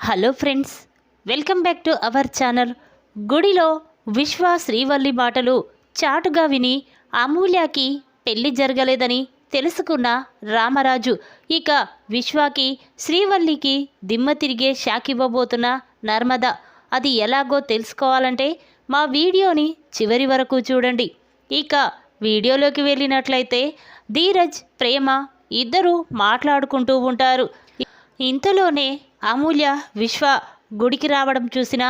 Hello friends, welcome back to our channel. గుడిలో విశ్వ శ్రీవల్లి మాటలు చాటుగా విని అమూల్యకి పెళ్లి జరగలేదని తెలుసుకున్న రామరాజు ఇక విశ్వాకి శ్రీవల్లికి దిమ్మ తిరిగే షాక్ ఇవ్వబోతున్న నర్మద. అది ఎలాగో తెలుసుకోవాలంటే మా వీడియోని చివరి వరకు చూడండి. ఇక వీడియోలోకి వెళ్ళినట్లయితే ధీరజ్, ప్రేమ ఇద్దరూ మాట్లాడుకుంటూ ఉంటారు. ఇంతలోనే అమూల్య విశ్వ గుడికి రావడం చూసిన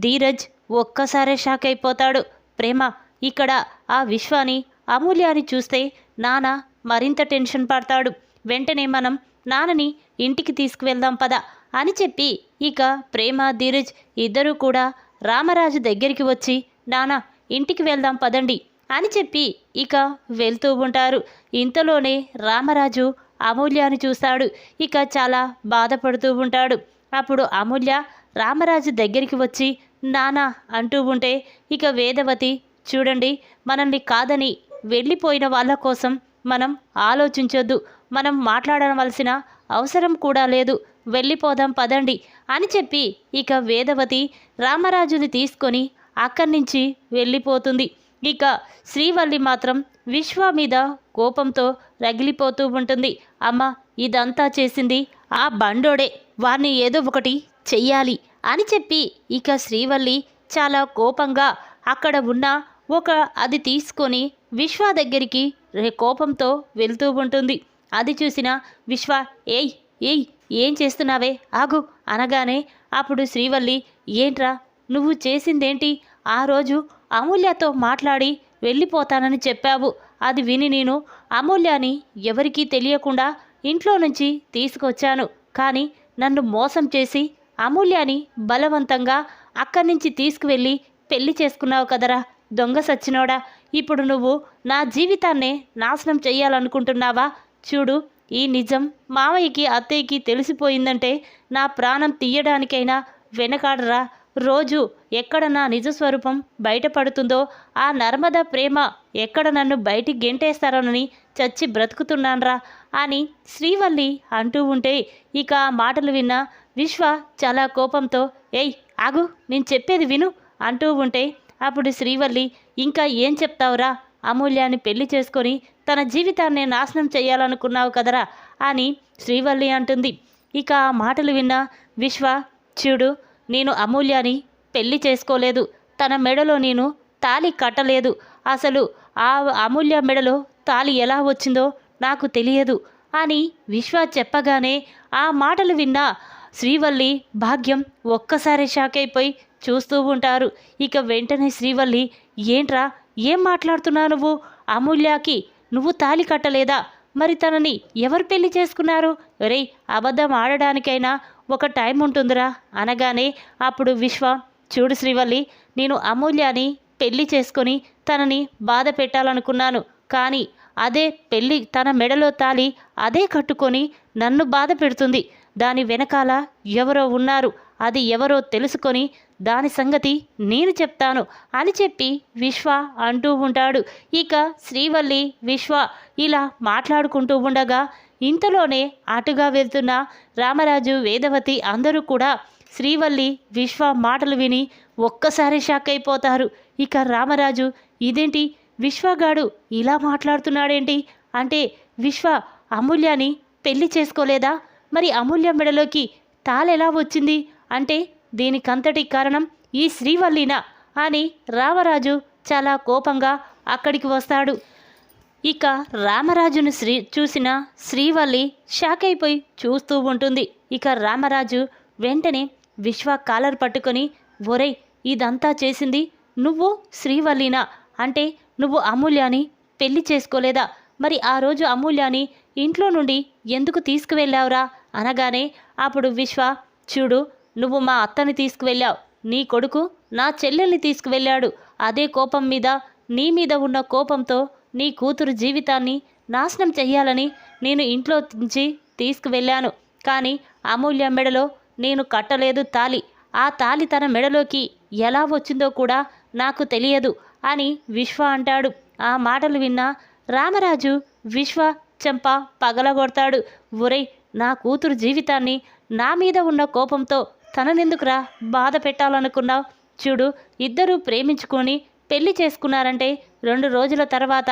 ధీరజ్ ఒక్కసారే షాక్ అయిపోతాడు. ప్రేమ ఇక్కడ ఆ విశ్వాని అమూల్యాని చూస్తే నాన్న మరింత టెన్షన్ పడతాడు. వెంటనే మనం నాన్నని ఇంటికి తీసుకువెళ్దాం పద అని చెప్పి ఇక ప్రేమ ధీరజ్ ఇద్దరూ కూడా రామరాజు దగ్గరికి వచ్చి నాన్న ఇంటికి వెళ్దాం పదండి అని చెప్పి ఇక వెళ్తూ ఉంటారు. ఇంతలోనే రామరాజు అమూల్యాని చూస్తాడు. ఇక చాలా బాధపడుతూ ఉంటాడు. అప్పుడు అమూల్య రామరాజు దగ్గరికి వచ్చి నానా అంటూ ఉంటే ఇక వేదవతి చూడండి, మనల్ని కాదని వెళ్ళిపోయిన వాళ్ళ కోసం మనం ఆలోచించొద్దు, మనం మాట్లాడవలసిన అవసరం కూడా లేదు, వెళ్ళిపోదాం పదండి అని చెప్పి ఇక వేదవతి రామరాజుని తీసుకొని అక్కడి నుంచి వెళ్ళిపోతుంది. ఇక శ్రీవల్లి మాత్రం విశ్వ మీద కోపంతో రగిలిపోతూ ఉంటుంది. అమ్మ ఇదంతా చేసింది ఆ బండోడే, వారిని ఏదో ఒకటి చెయ్యాలి అని చెప్పి ఇక శ్రీవల్లి చాలా కోపంగా అక్కడ ఉన్న అది తీసుకొని విశ్వ దగ్గరికి కోపంతో వెళ్తూ ఉంటుంది. అది చూసిన విశ్వ ఏయ్ ఏయ్ ఏం చేస్తున్నావే ఆగు అనగానే అప్పుడు శ్రీవల్లి ఏంట్రా నువ్వు చేసిందేంటి, ఆ రోజు అమూల్యతో మాట్లాడి వెళ్ళిపోతానని చెప్పావు, అది విని నేను అమూల్యాని ఎవరికీ తెలియకుండా ఇంట్లో నుంచి తీసుకొచ్చాను, కానీ నన్ను మోసం చేసి అమూల్యాని బలవంతంగా అక్కడి నుంచి తీసుకువెళ్ళి పెళ్లి చేసుకున్నావు కదరా దొంగ సచ్చినోడా, ఇప్పుడు నువ్వు నా జీవితాన్నే నాశనం చెయ్యాలనుకుంటున్నావా? చూడు, ఈ నిజం మావయ్యకి అత్తయ్యకి తెలిసిపోయిందంటే నా ప్రాణం తీయడానికైనా వెనకాడరా. రోజు ఎక్కడ నా నిజస్వరూపం బయటపడుతుందో ఆ నర్మద ప్రేమ ఎక్కడ నన్ను బయటికి గెంటేస్తారోనని చచ్చి బ్రతుకుతున్నాన్రా అని శ్రీవల్లి అంటూ ఉంటే ఇక ఆ మాటలు విన్న విశ్వ చాలా కోపంతో ఏయ్ ఆగు నేను చెప్పేది విను అంటూ ఉంటే అప్పుడు శ్రీవల్లి ఇంకా ఏం చెప్తావురా, అమూల్యాన్ని పెళ్లి చేసుకొని తన జీవితాన్ని నాశనం చేయాలనుకున్నావు కదరా అని శ్రీవల్లి అంటుంది. ఇక ఆ మాటలు విన్న విశ్వ చూడు, నేను అమూల్యాని పెళ్లి చేసుకోలేదు, తన మెడలో నేను తాళి కట్టలేదు, అసలు ఆ అమూల్య మెడలో తాళి ఎలా వచ్చిందో నాకు తెలియదు అని విశ్వ చెప్పగానే ఆ మాటలు విన్న శ్రీవల్లి భాగ్యం ఒక్కసారి షాక్ అయిపోయి చూస్తూ ఉంటారు. ఇక వెంటనే శ్రీవల్లి ఏంట్రా ఏం మాట్లాడుతున్నావు నువ్వు, అమూల్యకి నువ్వు తాళి కట్టలేదా, మరి తనని ఎవరు పెళ్లి చేసుకున్నారు, రే అబద్ధం ఆడడానికైనా ఒక టైం ఉంటుందిరా అనగానే అప్పుడు విశ్వ చూడు శ్రీవల్లి, నేను అమూల్యాని పెళ్లి చేసుకొని తనని బాధ పెట్టాలనుకున్నాను, కానీ అదే పెళ్ళి తన మెడలో తాళి అదే కట్టుకొని నన్ను బాధ పెడుతుంది, దాని వెనకాల ఎవరో ఉన్నారు, అది ఎవరో తెలుసుకొని దాని సంగతి నేను చెప్తాను అని చెప్పి విశ్వ అంటూ ఉంటాడు. ఇక శ్రీవల్లి విశ్వ ఇలా మాట్లాడుకుంటూ ఉండగా ఇంతలోనే అటుగా వెళ్తున్న రామరాజు వేదవతి అందరూ కూడా శ్రీవల్లి విశ్వ మాటలు విని ఒక్కసారి షాక్ అయిపోతారు. ఇక రామరాజు ఇదేంటి విశ్వగాడు ఇలా మాట్లాడుతున్నాడేంటి, అంటే విశ్వ అమూల్యాని పెళ్లి చేసుకోలేదా, మరి అమూల్య మెడలోకి తాళెలా వచ్చింది, అంటే దీనికంతటి కారణం ఈ శ్రీవల్లినా అని రామరాజు చాలా కోపంగా అక్కడికి వస్తాడు. ఇక రామరాజును చూసిన శ్రీవల్లి షాక్ అయిపోయి చూస్తూ ఉంటుంది. ఇక రామరాజు వెంటనే విశ్వ కాలర్ పట్టుకొని ఒరేయ్ ఇదంతా చేసింది నువ్వు శ్రీవల్లినా, అంటే నువ్వు అమూల్యాని పెళ్లి చేసుకోలేదా, మరి ఆ రోజు అమూల్యాని ఇంట్లో నుండి ఎందుకు తీసుకువెళ్ళావురా అనగానే అప్పుడు విశ్వ చూడు, నువ్వు మా అత్తని తీసుకువెళ్ళావు, నీ కొడుకు నా చెల్లెల్ని తీసుకువెళ్ళాడు, అదే కోపం మీద నీ మీద ఉన్న కోపంతో నీ కూతురు జీవితాన్ని నాశనం చెయ్యాలని నేను ఇంట్లో నుంచి తీసుకువెళ్ళాను, కానీ అమూల్య మెడలో నేను కట్టలేదు తాళి, ఆ తాళి తన మెడలోకి ఎలా వచ్చిందో కూడా నాకు తెలియదు అని విశ్వ అంటాడు. ఆ మాటలు విన్న రామరాజు విశ్వ చెంప పగలగొడతాడు. ఒరేయ్ నా కూతురు జీవితాన్ని నా మీద ఉన్న కోపంతో తననెందుకురా బాధ పెట్టాలనుకున్నావు? చూడు, ఇద్దరూ ప్రేమించుకొని పెళ్లి చేసుకున్నారంటే 2 రోజుల తర్వాత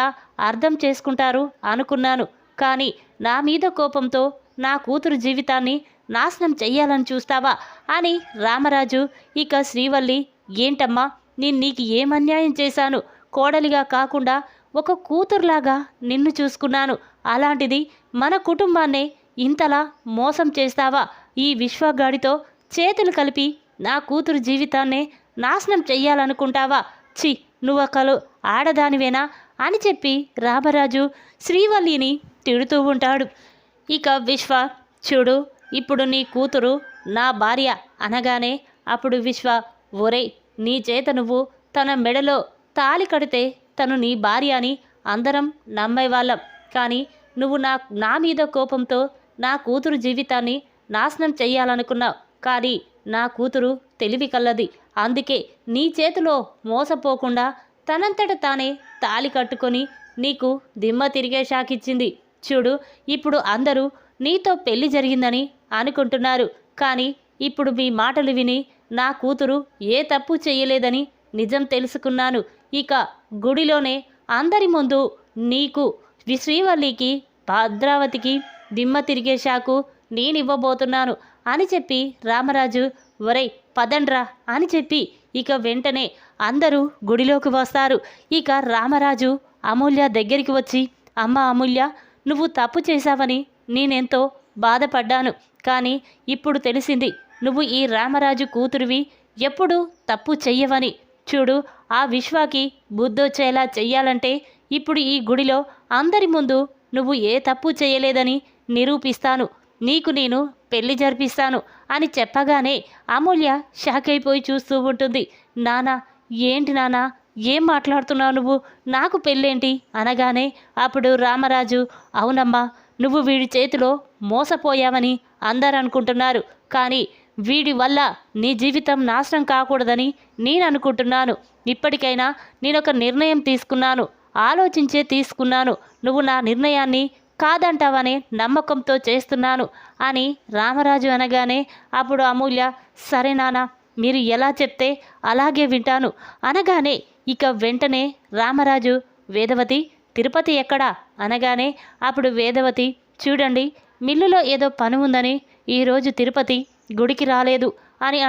అర్థం చేసుకుంటారు అనుకున్నాను. కానీ నా మీద కోపంతో నా కూతురు జీవితాన్ని నాశనం చెయ్యాలని చూస్తావా అని రామరాజు ఇక శ్రీవల్లి, ఏంటమ్మా నీకు ఏం అన్యాయం చేశాను? కోడలిగా కాకుండా ఒక కూతురులాగా నిన్ను చూసుకున్నాను. అలాంటిది మన కుటుంబాన్నే ఇంతలా మోసం చేస్తావా? ఈ విశ్వగాడితో చేతులు కలిపి నా కూతురు జీవితాన్నే నాశనం చెయ్యాలనుకుంటావా? చి, నువ్వొకలు ఆడదానివేనా అని చెప్పి రామరాజు శ్రీవల్లిని తిడుతూ ఉంటాడు. ఇక విశ్వ, చూడు, ఇప్పుడు నీ కూతురు నా భార్య అనగానే అప్పుడు విశ్వ, ఒరేయ్, నీ చేత నువ్వు తన మెడలో తాళి కడితే తను నీ భార్య అని అందరం నమ్మేవాళ్ళం. కానీ నువ్వు నా మీద కోపంతో నా కూతురు జీవితాన్ని నాశనం చెయ్యాలనుకున్నావు. కానీ నా కూతురు తెలివి కల్లది. అందుకే నీ చేతిలో మోసపోకుండా తనంతట తానే తాళి కట్టుకొని నీకు దిమ్మ తిరిగే షాకిచ్చింది. చూడు, ఇప్పుడు అందరూ నీతో పెళ్లి జరిగిందని అనుకుంటున్నారు. కానీ ఇప్పుడు మీ మాటలు విని నా కూతురు ఏ తప్పు చేయలేదని నిజం తెలుసుకున్నాను. ఇక గుడిలోనే అందరి ముందు నీకు శ్రీవల్లికి భద్రావతికి దిమ్మ తిరిగే షాకు నేనివ్వబోతున్నాను అని చెప్పి రామరాజు, ఒరేయ్ పదండ్రా అని చెప్పి ఇక వెంటనే అందరూ గుడిలోకి వస్తారు. ఇక రామరాజు అమూల్య దగ్గరికి వచ్చి, అమ్మ అమూల్య, నువ్వు తప్పు చేశావని నేనెంతో బాధపడ్డాను. కానీ ఇప్పుడు తెలిసింది నువ్వు ఈ రామరాజు కూతురివి, ఎప్పుడూ తప్పు చెయ్యవని. చూడు, ఆ విశ్వాకి బుద్ధొచ్చేలా చెయ్యాలంటే ఇప్పుడు ఈ గుడిలో అందరి ముందు నువ్వు ఏ తప్పు చేయలేదని నిరూపిస్తాను. నీకు నేను పెళ్లి జరిపిస్తాను అని చెప్పగానే అమూల్య షాక్ అయిపోయి చూస్తూ ఉంటుంది. నానా, ఏంటి నానా, ఏం మాట్లాడుతున్నావు నువ్వు? నాకు పెళ్ళేంటి అనగానే అప్పుడు రామరాజు, అవునమ్మా, నువ్వు వీడి చేతిలో మోసపోయావని అందరు అనుకుంటున్నారు. కానీ వీడి వల్ల నీ జీవితం నాశనం కాకూడదని నేను అనుకుంటున్నాను. ఇప్పటికైనా నేనొక నిర్ణయం తీసుకున్నాను, ఆలోచించే తీసుకున్నాను. నువ్వు నా నిర్ణయాన్ని కాదంటావనే నమ్మకంతో చేస్తున్నాను అని రామరాజు అనగానే అప్పుడు అమూల్య, సరే నాన్న, మీరు ఎలా చెప్తే అలాగే వింటాను అనగానే ఇక వెంటనే రామరాజు, వేదవతి, తిరుపతి ఎక్కడా అనగానే అప్పుడు వేదవతి, చూడండి, మిల్లులో ఏదో పని ఉందని ఈరోజు తిరుపతి గుడికి రాలేదు అని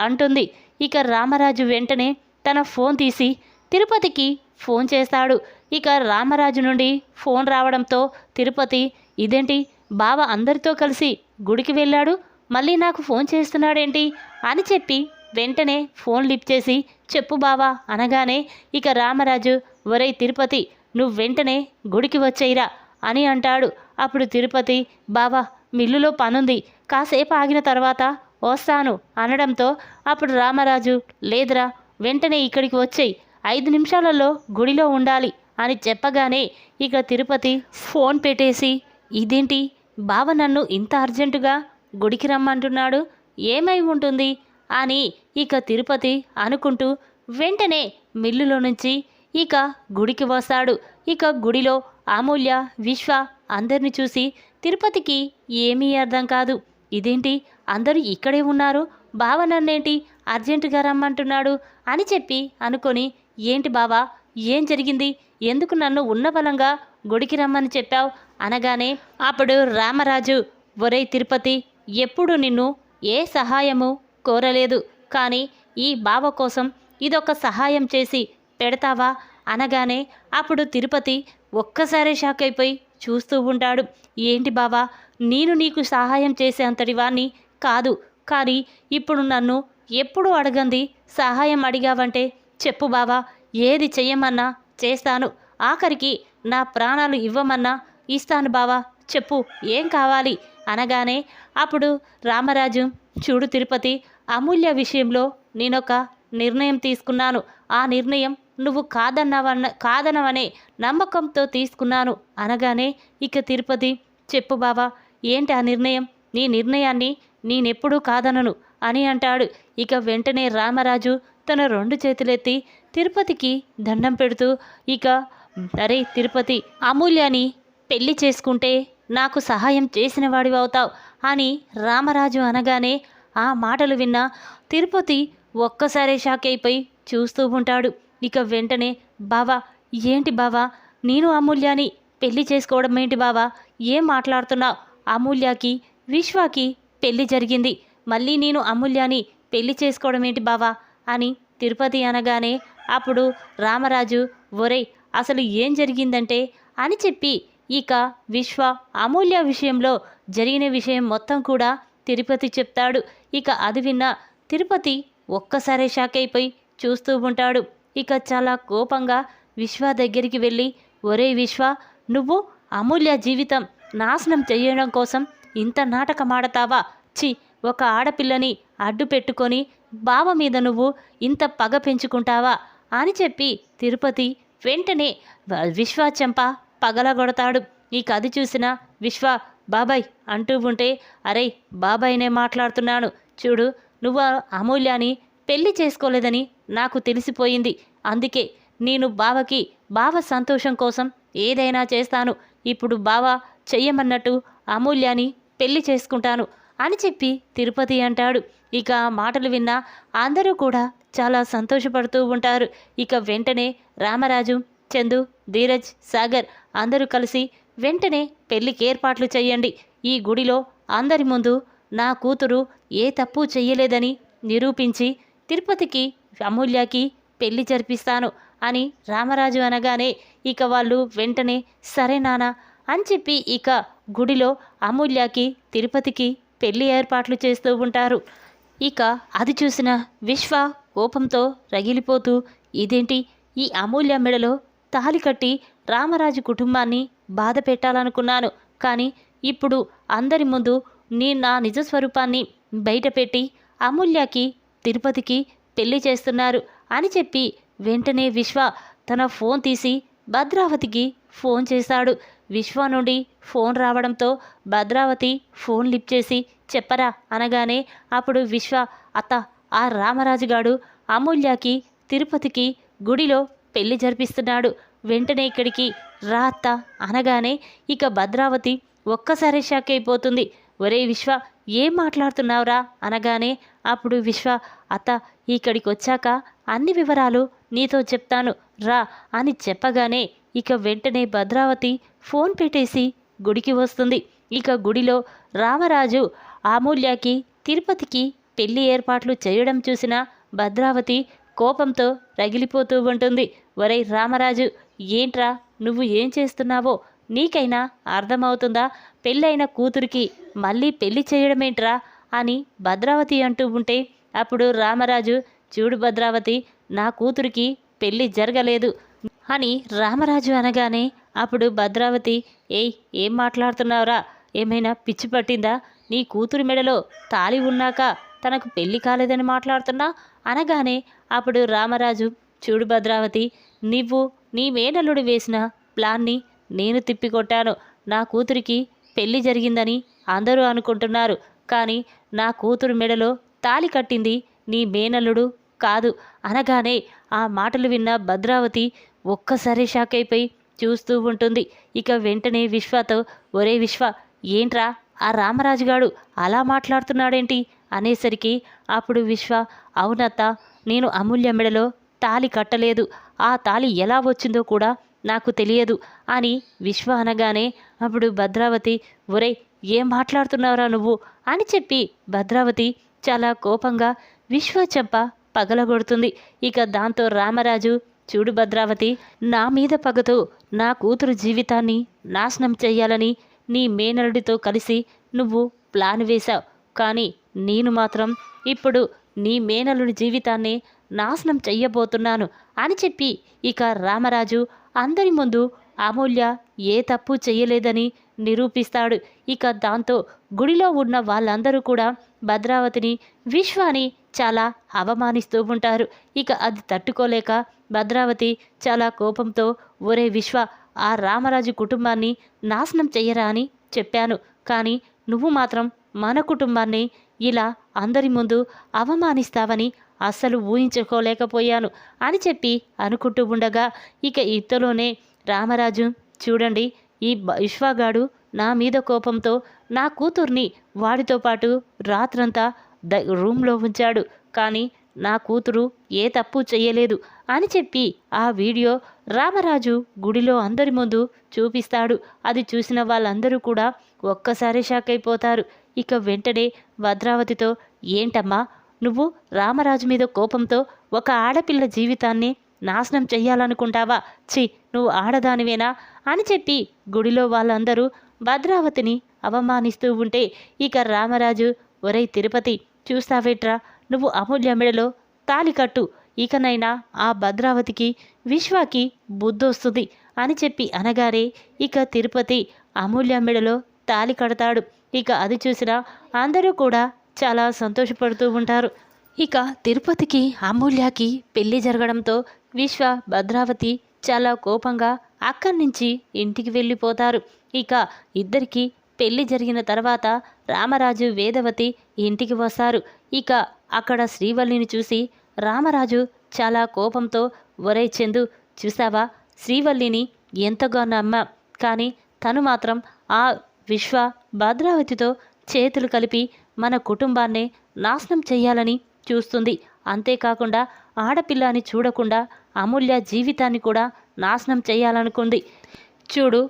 అంటుంది. ఇక రామరాజు వెంటనే తన ఫోన్ తీసి తిరుపతికి ఫోన్ చేస్తాడు. ఇక రామరాజు నుండి ఫోన్ రావడంతో తిరుపతి, ఇదేంటి, బావ అందరితో కలిసి గుడికి వెళ్ళాడు, మళ్ళీ నాకు ఫోన్ చేస్తున్నాడేంటి అని చెప్పి వెంటనే ఫోన్ లిఫ్ట్ చేసి, చెప్పు బావా అనగానే ఇక రామరాజు, ఒరేయ్ తిరుపతి, నువ్వు వెంటనే గుడికి వచ్చేయిరా అని అంటాడు. అప్పుడు తిరుపతి, బావా, మిల్లులో పనుంది, కాసేపు ఆగిన తర్వాత వస్తాను అనడంతో అప్పుడు రామరాజు, లేదురా, వెంటనే ఇక్కడికి వచ్చేయి, 5 నిమిషాలలో గుడిలో ఉండాలి అని చెప్పగానే ఇక తిరుపతి ఫోన్ పెట్టేసి, ఇదేంటి, బావ నన్ను ఇంత అర్జెంటుగా గుడికి రమ్మంటున్నాడు, ఏమై ఉంటుంది అని ఇక తిరుపతి అనుకుంటూ వెంటనే మిల్లులో నుంచి ఇక గుడికి వస్తాడు. ఇక గుడిలో అమూల్య, విశ్వ అందరిని చూసి తిరుపతికి ఏమీ అర్థం కాదు. ఇదేంటి, అందరూ ఇక్కడే ఉన్నారు, బావ నన్నేంటి అర్జెంటుగా రమ్మంటున్నాడు అని చెప్పి అనుకొని, ఏంటి బావా, ఏం జరిగింది, ఎందుకు నన్ను ఉన్న బలంగా గుడికి రమ్మని చెప్పావు అనగానే అప్పుడు రామరాజు, ఒరేయ్ తిరుపతి, ఎప్పుడు నిన్ను ఏ సహాయము కోరలేదు, కానీ ఈ బావ కోసం ఇదొక సహాయం చేసి పెడతావా అనగానే అప్పుడు తిరుపతి ఒక్కసారి షాక్ అయిపోయి చూస్తూ ఉంటాడు. ఏంటి బావా, నేను నీకు సహాయం చేసే అంతటి వాణ్ణి కాదు, కానీ ఇప్పుడు నన్ను ఎప్పుడు అడగంది సహాయం అడిగావంటే చెప్పు బావా, ఏది చెయ్యమన్నా చేస్తాను, ఆఖరికి నా ప్రాణాలు ఇవ్వమన్నా ఇస్తాను బావా, చెప్పు ఏం కావాలి అనగానే అప్పుడు రామరాజు, చూడు తిరుపతి, అమూల్య విషయంలో నేనొక నిర్ణయం తీసుకున్నాను, ఆ నిర్ణయం నువ్వు కాదనవనే నమ్మకంతో తీసుకున్నాను అనగానే ఇక తిరుపతి, చెప్పు బావా, ఏంటి ఆ నిర్ణయం, నీ నిర్ణయాన్ని నేనెప్పుడూ కాదనను అని అంటాడు. ఇక వెంటనే రామరాజు తన 2 చేతులెత్తి తిరుపతికి దండం పెడుతూ ఇక, అరే తిరుపతి, అమూల్యని పెళ్లి చేసుకుంటే నాకు సహాయం చేసిన వాడివవుతావు అని రామరాజు అనగానే ఆ మాటలు విన్న తిరుపతి ఒక్కసారే షాక్ అయిపోయి చూస్తూ ఉంటాడు. ఇక వెంటనే బావా, ఏంటి బావా, నేను అమూల్యాని పెళ్లి చేసుకోవడం ఏంటి బావా, ఏం మాట్లాడుతున్నావు? అమూల్యకి విశ్వాకి పెళ్లి జరిగింది, మళ్ళీ నేను అమూల్యాని పెళ్లి చేసుకోవడం ఏంటి బావా అని తిరుపతి అనగానే అప్పుడు రామరాజు ఒరేయ్ అసలు ఏం జరిగిందంటే అని చెప్పి ఇక విశ్వ అమూల్య విషయంలో జరిగిన విషయం మొత్తం కూడా తిరుపతి చెప్తాడు. ఇక అది విన్న తిరుపతి ఒక్కసారే షాక్ అయిపోయి చూస్తూ ఉంటాడు. ఇక చాలా కోపంగా విశ్వ దగ్గరికి వెళ్ళి ఒరే విశ్వ, నువ్వు అమూల్య జీవితం నాశనం చేయడం కోసం ఇంత నాటకం ఆడతావా? చి, ఒక ఆడపిల్లని అడ్డు పెట్టుకొని బావ మీద నువ్వు ఇంత పగ పెంచుకుంటావా అని చెప్పి తిరుపతి వెంటనే విశ్వ చెంప పగలగొడతాడు. ఈ కథ చూసిన విశ్వ బాబాయ్ అంటూ ఉంటే అరే బాబాయ్నే మాట్లాడుతున్నాను చూడు, నువ్వు అమూల్యాని పెళ్లి చేసుకోలేదని నాకు తెలిసిపోయింది, అందుకే నేను బావకి బావ సంతోషం కోసం ఏదైనా చేస్తాను, ఇప్పుడు బావ చెయ్యమన్నట్టు అమూల్యాని పెళ్లి చేసుకుంటాను అని చెప్పి తిరుపతి అంటాడు. ఇక మాటలు విన్న అందరూ కూడా చాలా సంతోషపడుతూ ఉంటారు. ఇక వెంటనే రామరాజు, చందు, ధీరజ్, సాగర్ అందరూ కలిసి వెంటనే పెళ్లికి ఏర్పాట్లు చేయండి, ఈ గుడిలో అందరి ముందు నా కూతురు ఏ తప్పు చెయ్యలేదని నిరూపించి తిరుపతికి అమూల్యకి పెళ్లి జరిపిస్తాను అని రామరాజు అనగానే ఇక వాళ్ళు వెంటనే సరే నాన్న అని చెప్పి ఇక గుడిలో అమూల్యకి తిరుపతికి పెళ్లి ఏర్పాట్లు చేస్తూ ఉంటారు. ఇక అది చూసిన విశ్వ కోపంతో రగిలిపోతూ ఇదేంటి, ఈ అమూల్య మెడలో తాళి కట్టి రామరాజు కుటుంబాన్ని బాధ పెట్టాలనుకున్నాను, కానీ ఇప్పుడు అందరి ముందు నా నిజస్వరూపాన్ని బయటపెట్టి అమూల్యకి తిరుపతికి పెళ్లి చేస్తున్నారు అని చెప్పి వెంటనే విశ్వ తన ఫోన్ తీసి భద్రావతికి ఫోన్ చేశాడు. విశ్వ నుండి ఫోన్ రావడంతో భద్రావతి ఫోన్ లిఫ్ట్ చేసి చెప్పరా అనగానే అప్పుడు విశ్వ అత్త, ఆ రామరాజుగాడు అమూల్యకి తిరుపతికి గుడిలో పెళ్లి జరిపిస్తున్నాడు, వెంటనే ఇక్కడికి రా అత్త అనగానే ఇక భద్రావతి ఒక్కసారి షాక్ అయిపోతుంది. ఒరే విశ్వ, ఏం మాట్లాడుతున్నావురా అనగానే అప్పుడు విశ్వ అత్త, ఇక్కడికి వచ్చాక అన్ని వివరాలు నీతో చెప్తాను రా అని చెప్పగానే ఇక వెంటనే భద్రావతి ఫోన్ పెట్టేసి గుడికి వస్తుంది. ఇక గుడిలో రామరాజు అమూల్యకి తిరుపతికి పెళ్లి ఏర్పాట్లు చేయడం చూసిన భద్రావతి కోపంతో రగిలిపోతూ ఉంటుంది. ఒరే రామరాజు, ఏంట్రా నువ్వు ఏం చేస్తున్నావో నీకైనా అర్థమవుతుందా? పెళ్ళైన కూతురికి మళ్ళీ పెళ్లి చేయడమేంట్రా అని భద్రావతి అంటూ ఉంటే అప్పుడు రామరాజు చూడు భద్రావతి, నా కూతురికి పెళ్లి జరగలేదు అని రామరాజు అనగానే అప్పుడు భద్రావతి ఏం మాట్లాడుతున్నావురా, ఏమైనా పిచ్చి పట్టిందా? నీ కూతురు మెడలో తాళి ఉన్నాక తనకు పెళ్లి కాలేదని మాట్లాడుతున్నా అనగానే అప్పుడు రామరాజు చూడు భద్రావతి, నువ్వు నీ మేనల్లుడు వేసిన ప్లాన్ని నేను తిప్పికొట్టాను, నా కూతురికి పెళ్లి జరిగిందని అందరూ అనుకుంటున్నారు, కానీ నా కూతురు మెడలో తాళి కట్టింది నీ మేనల్లుడు కాదు అనగానే ఆ మాటలు విన్న భద్రావతి ఒక్కసారి షాక్ అయిపోయి చూస్తూ ఉంటుంది. ఇక వెంటనే విశ్వతో ఒరే విశ్వ, ఏంట్రా ఆ రామరాజుగాడు అలా మాట్లాడుతున్నాడేంటి అనేసరికి అప్పుడు విశ్వ అవునత్త, నేను అమూల్య మెడలో తాళి కట్టలేదు, ఆ తాళి ఎలా వచ్చిందో కూడా నాకు తెలియదు అని విశ్వ అనగానే అప్పుడు భద్రావతి ఒరే ఏం మాట్లాడుతున్నావురా నువ్వు అని చెప్పి భద్రావతి చాలా కోపంగా విశ్వ చెంప పగలగొడుతుంది. ఇక దాంతో రామరాజు చూడు భద్రావతి, నా మీద పగతో నా కూతురు జీవితాన్ని నాశనం చెయ్యాలని నీ మేనరుడితో కలిసి నువ్వు ప్లాన్ వేశావు, కానీ నేను మాత్రం ఇప్పుడు నీ మేనల్లుడి జీవితాన్ని నాశనం చెయ్యబోతున్నాను అని చెప్పి ఇక రామరాజు అందరి ముందు అమూల్య ఏ తప్పు చెయ్యలేదని నిరూపిస్తాడు. ఇక దాంతో గుడిలో ఉన్న వాళ్ళందరూ కూడా భద్రావతిని విశ్వాని చాలా అవమానిస్తూ ఉంటారు. ఇక అది తట్టుకోలేక భద్రావతి చాలా కోపంతో ఒరే విశ్వ, ఆ రామరాజు కుటుంబాన్ని నాశనం చెయ్యరా అని చెప్పాను, కానీ నువ్వు మాత్రం మన కుటుంబాన్ని ఇలా అందరి ముందు అవమానిస్తావని అస్సలు ఊహించుకోలేకపోయాను అని చెప్పి అనుకుంటూ ఉండగా ఇక ఇంతలోనే రామరాజు చూడండి, ఈ విశ్వగాడు నా మీద కోపంతో నా కూతుర్ని వాడితో పాటు రాత్రంతా రూమ్లో ఉంచాడు. కానీ నా కూతురు ఏ తప్పు చెయ్యలేదు అని చెప్పి ఆ వీడియో రామరాజు గుడిలో అందరి ముందు చూపిస్తాడు. అది చూసిన వాళ్ళందరూ కూడా ఒక్కసారి షాక్ అయిపోతారు. ఇక వెంటనే భద్రావతితో, ఏంటమ్మా నువ్వు రామరాజు మీద కోపంతో ఒక ఆడపిల్ల జీవితాన్ని నాశనం చెయ్యాలనుకుంటావా? ఛీ, నువ్వు ఆడదానివేనా అని చెప్పి గుడిలో వాళ్ళందరూ భద్రావతిని అవమానిస్తూ ఉంటే ఇక రామరాజు, ఒరేయ్ తిరుపతి, చూస్తావేట్రా, నువ్వు అమూల్య మెడలో తాళి కట్టు, ఇకనైనా ఆ భద్రావతికి విశ్వాకి బుద్ధొస్తుంది అని చెప్పి అనగానే ఇక తిరుపతి అమూల్య మెడలో తాళి కడతాడు. ఇక అది చూసిన అందరూ కూడా చాలా సంతోషపడుతూ ఉంటారు. ఇక తిరుపతికి అమూల్యకి పెళ్లి జరగడంతో విశ్వ భద్రావతి చాలా కోపంగా అక్కడి నుంచి ఇంటికి వెళ్ళిపోతారు. ఇక ఇద్దరికి పెళ్లి జరిగిన తర్వాత రామరాజు వేదవతి ఇంటికి వస్తారు. ఇక అక్కడ శ్రీవల్లిని చూసి రామరాజు చాలా కోపంతో, ఒరేయ్ చందు, చూసావా శ్రీవల్లిని ఎంతగా నమ్మా, కానీ తను మాత్రం ఆ విశ్వ భద్రావతితో చేతులు కలిపి మన కుటుంబాన్నే నాశనం చెయ్యాలని చూస్తుంది. అంతేకాకుండా ఆడపిల్ల అని చూడకుండా అమూల్య జీవితాన్ని కూడా నాశనం చేయాలనుకుంది. చూడు,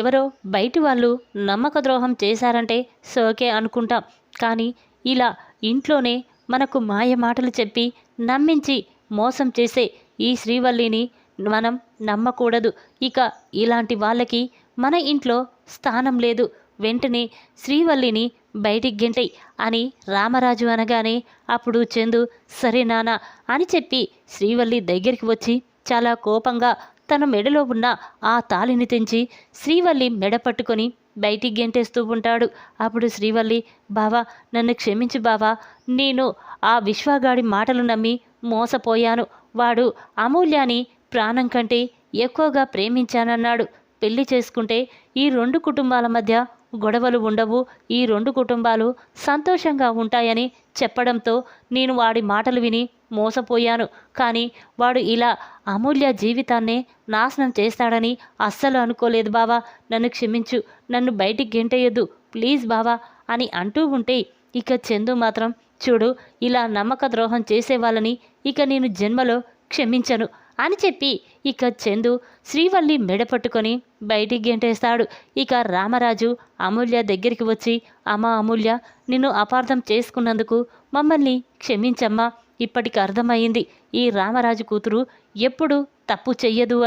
ఎవరో బయటి వాళ్ళు నమ్మక ద్రోహం చేశారంటే సోకే అనుకుంటాం, కానీ ఇలా ఇంట్లోనే మనకు మాయ మాటలు చెప్పి నమ్మించి మోసం చేసే ఈ శ్రీవల్లిని మనం నమ్మకూడదు. ఇక ఇలాంటి వాళ్ళకి మన ఇంట్లో స్థానం లేదు. వెంటనే శ్రీవల్లిని బయటికి గెంటై అని రామరాజు అనగానే అప్పుడు చందు, సరే నాన్న అని చెప్పి శ్రీవల్లి దగ్గరికి వచ్చి చాలా కోపంగా తన మెడలో ఉన్న ఆ తాళిని తెంచి శ్రీవల్లి మెడ పట్టుకొని బయటికి గెంటేస్తూ ఉంటాడు. అప్పుడు శ్రీవల్లి, బావా నన్ను క్షమించు బావా, నేను ఆ విశ్వగాడి మాటలు నమ్మి మోసపోయాను. వాడు అమూల్యాని ప్రాణం కంటే ఎక్కువగా ప్రేమించానన్నాడు. పెళ్లి చేసుకుంటే ఈ రెండు కుటుంబాల మధ్య గొడవలు ఉండవు, ఈ రెండు కుటుంబాలు సంతోషంగా ఉంటాయని చెప్పడంతో నేను వాడి మాటలు విని మోసపోయాను. కానీ వాడు ఇలా అమూల్య జీవితాన్నే నాశనం చేస్తాడని అస్సలు అనుకోలేదు బావా, నన్ను క్షమించు, నన్ను బయటికి గెంటేయొద్దు ప్లీజ్ బావా అని అంటూ ఉంటే ఇక చందు మాత్రం, చూడు, ఇలా నమ్మక ద్రోహం చేసే వాళ్ళని ఇక నేను జన్మలో క్షమించను అని చెప్పి ఇక చందు శ్రీవల్లి మెడ పట్టుకొని బయటికి గెంటేస్తాడు. ఇక రామరాజు అమూల్య దగ్గరికి వచ్చి, అమ్మా అమూల్య, నిన్ను అపార్థం చేసుకున్నందుకు మమ్మల్ని క్షమించమ్మా. ఇప్పటికి అర్థమయ్యింది ఈ రామరాజు కూతురు ఎప్పుడు తప్పు చెయ్యదు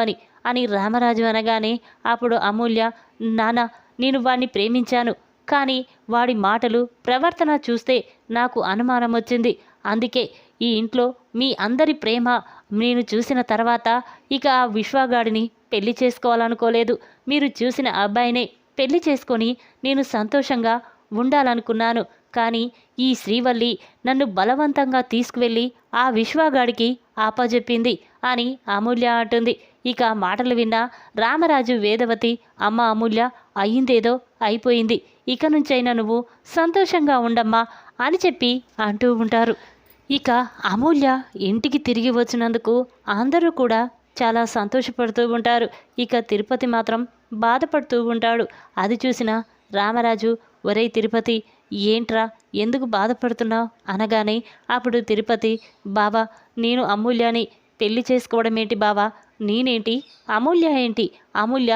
అని రామరాజు అనగానే అప్పుడు అమూల్య, నాన్న, నేను వాడిని ప్రేమించాను, కానీ వాడి మాటలు ప్రవర్తన చూస్తే నాకు అనుమానం వచ్చింది. అందుకే ఈ ఇంట్లో మీ అందరి ప్రేమ నేను చూసిన తర్వాత ఇక ఆ విశ్వగాడిని పెళ్లి చేసుకోవాలనుకోలేదు. మీరు చూసిన అబ్బాయినే పెళ్లి చేసుకొని నేను సంతోషంగా ఉండాలనుకున్నాను. కానీ ఈ శ్రీవల్లి నన్ను బలవంతంగా తీసుకువెళ్ళి ఆ విశ్వగాడికి ఆపజెప్పింది అని అమూల్య అంటుంది. ఇక మాటలు విన్న రామరాజు వేదవతి, అమ్మ అమూల్య, అయ్యిందేదో అయిపోయింది, ఇక నుంచైనా నువ్వు సంతోషంగా ఉండమ్మా అని చెప్పి అంటూ ఉంటారు. ఇక అమూల్య ఇంటికి తిరిగి వచ్చినందుకు అందరూ కూడా చాలా సంతోషపడుతూ ఉంటారు. ఇక తిరుపతి మాత్రం బాధపడుతూ ఉంటాడు. అది చూసిన రామరాజు, ఒరేయ్ తిరుపతి, ఏంట్రా, ఎందుకు బాధపడుతున్నావు అనగానే అప్పుడు తిరుపతి, బావా, నేను అమూల్యని పెళ్లి చేసుకోవడం ఏంటి బావా, నేనేంటి, అమూల్య ఏంటి, అమూల్య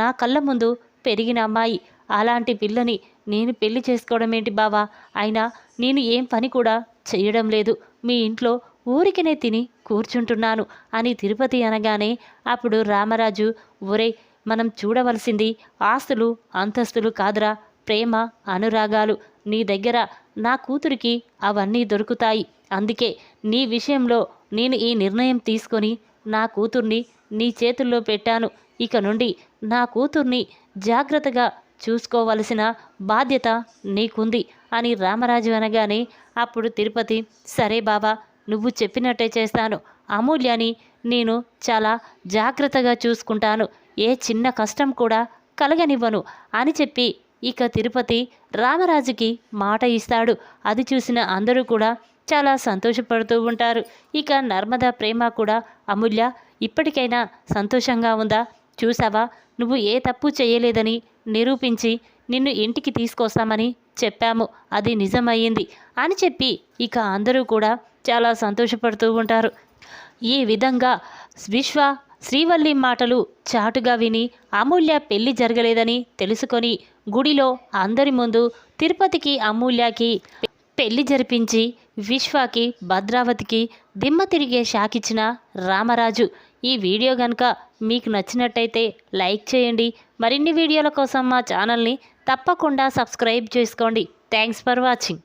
నా కళ్ళ ముందు పెరిగిన అమ్మాయి, అలాంటి పిల్లని నేను పెళ్లి చేసుకోవడం ఏంటి బావా, అయినా నేను ఏం పని కూడా చేయడం లేదు, మీ ఇంట్లో ఊరికనే తిని కూర్చుంటున్నాను అని తిరుపతి అనగానే అప్పుడు రామరాజు, ఒరేయ్, మనం చూడవలసింది ఆస్తులు అంతస్తులు కాదురా, ప్రేమ అనురాగాలు. నీ దగ్గర నా కూతురికి అవన్నీ దొరుకుతాయి. అందుకే నీ విషయంలో నేను ఈ నిర్ణయం తీసుకొని నా కూతుర్ని నీ చేతుల్లో పెట్టాను. ఇక నుండి నా కూతుర్ని జాగ్రత్తగా చూసుకోవలసిన బాధ్యత నీకుంది అని రామరాజు అనగానే అప్పుడు తిరుపతి, సరే బావా, నువ్వు చెప్పినట్టే చేస్తాను, అమూల్యని నేను చాలా జాగ్రత్తగా చూసుకుంటాను, ఏ చిన్న కష్టం కూడా కలగనివ్వను అని చెప్పి ఇక తిరుపతి రామరాజుకి మాట ఇస్తాడు. అది చూసిన అందరూ కూడా చాలా సంతోషపడుతూ ఉంటారు. ఇక నర్మదా ప్రేమ కూడా, అమూల్య, ఇప్పటికైనా సంతోషంగా ఉందా, చూసావా, నువ్వు ఏ తప్పు చేయలేదని నిరూపించి నిన్ను ఇంటికి తీసుకొస్తామని చెప్పాము, అది నిజమయ్యింది అని చెప్పి ఇక అందరూ కూడా చాలా సంతోషపడుతూ ఉంటారు. ఈ విధంగా విశ్వ శ్రీవల్లి మాటలు చాటుగా విని అమూల్య పెళ్లి జరగలేదని తెలుసుకొని గుడిలో అందరి ముందు తిరుపతికి అమూల్యకి పెళ్లి జరిపించి విశ్వాకి భద్రావతికి దిమ్మ తిరిగే షాకిచ్చిన రామరాజు. ఈ వీడియో కనుక మీకు నచ్చినట్టయితే లైక్ చేయండి. మరిన్ని వీడియోల కోసం మా ఛానల్ని తప్పకుండా సబ్స్క్రైబ్ చేసుకోండి. Thanks for watching.